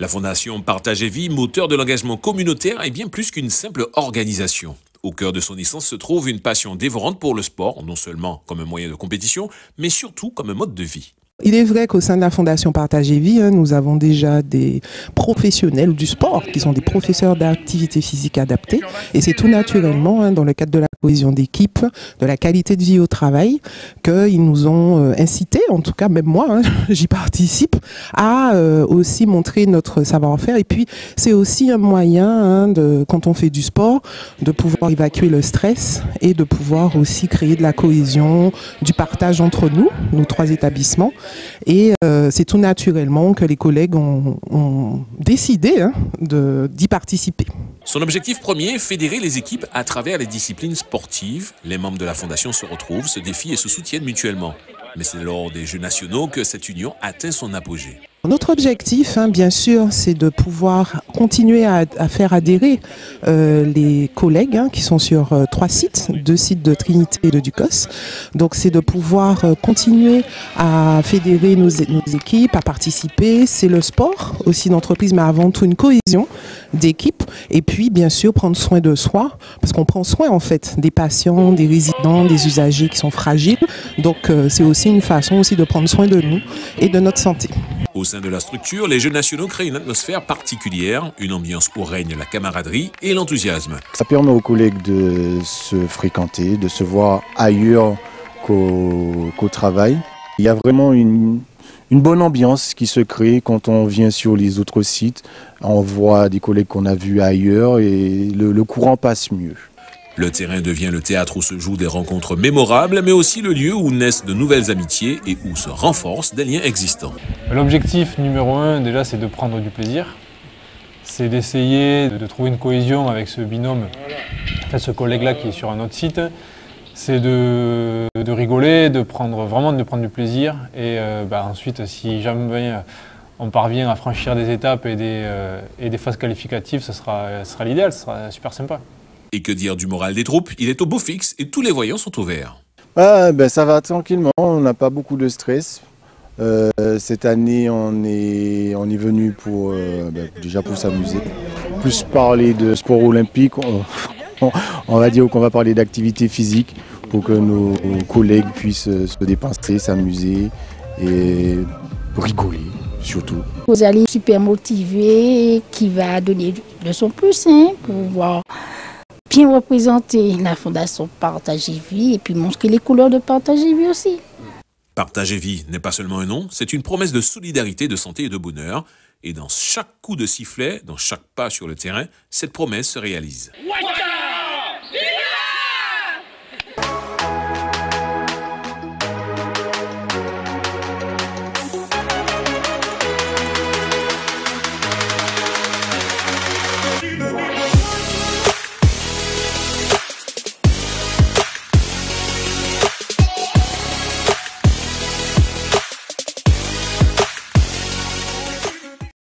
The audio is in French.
Fondation Partage et Vie, moteur de l'engagement communautaire, est bien plus qu'une simple organisation. Au cœur de son essence se trouve une passion dévorante pour le sport, non seulement comme un moyen de compétition, mais surtout comme un mode de vie. Il est vrai qu'au sein de la Fondation Partage et Vie, nous avons déjà des professionnels du sport qui sont des professeurs d'activité physique adaptée. Et c'est tout naturellement, dans le cadre de la cohésion d'équipe, de la qualité de vie au travail, qu'ils nous ont incité, en tout cas même moi, j'y participe, à aussi montrer notre savoir-faire. Et puis c'est aussi un moyen, quand on fait du sport, de pouvoir évacuer le stress et de pouvoir aussi créer de la cohésion, du partage entre nous, nos trois établissements. Et c'est tout naturellement que les collègues ont décidé d'y participer. Son objectif premier, fédérer les équipes à travers les disciplines sportives. Les membres de la Fondation se retrouvent, se défient et se soutiennent mutuellement. Mais c'est lors des Jeux nationaux que cette union atteint son apogée. Notre objectif, bien sûr, c'est de pouvoir continuer à faire adhérer les collègues qui sont sur 3 sites, 2 sites de Trinité et de Ducos. Donc c'est de pouvoir continuer à fédérer nos équipes, à participer. C'est le sport aussi d'entreprise, mais avant tout une cohésion d'équipe. Et puis bien sûr prendre soin de soi, parce qu'on prend soin en fait des patients, des résidents, des usagers qui sont fragiles. Donc c'est aussi une façon aussi de prendre soin de nous et de notre santé. Au sein de la structure, les Jeux nationaux créent une atmosphère particulière, une ambiance où règne la camaraderie et l'enthousiasme. Ça permet aux collègues de se fréquenter, de se voir ailleurs qu'au travail. Il y a vraiment une bonne ambiance qui se crée quand on vient sur les autres sites. On voit des collègues qu'on a vus ailleurs et le courant passe mieux. Le terrain devient le théâtre où se jouent des rencontres mémorables, mais aussi le lieu où naissent de nouvelles amitiés et où se renforcent des liens existants. L'objectif numéro 1, déjà, c'est de prendre du plaisir. C'est d'essayer de trouver une cohésion avec ce binôme, ce collègue-là qui est sur un autre site. C'est de rigoler, de prendre du plaisir. Et ensuite, si jamais on parvient à franchir des étapes et des phases qualificatives, ce sera l'idéal, ce sera super sympa. Et que dire du moral des troupes? Il est au beau fixe et tous les voyants sont ouverts. Ça va tranquillement, on n'a pas beaucoup de stress. Cette année, on est venu déjà pour s'amuser. Plus parler de sport olympique, on va dire qu'on va parler d'activité physique pour que nos collègues puissent se dépenser, s'amuser et rigoler surtout. Vous allez super motivé, qui va donner de son plus pour voir bien représenter la Fondation Partage et Vie et puis montrer les couleurs de Partage et Vie aussi. Partage et Vie n'est pas seulement un nom, c'est une promesse de solidarité, de santé et de bonheur. Et dans chaque coup de sifflet, dans chaque pas sur le terrain, cette promesse se réalise.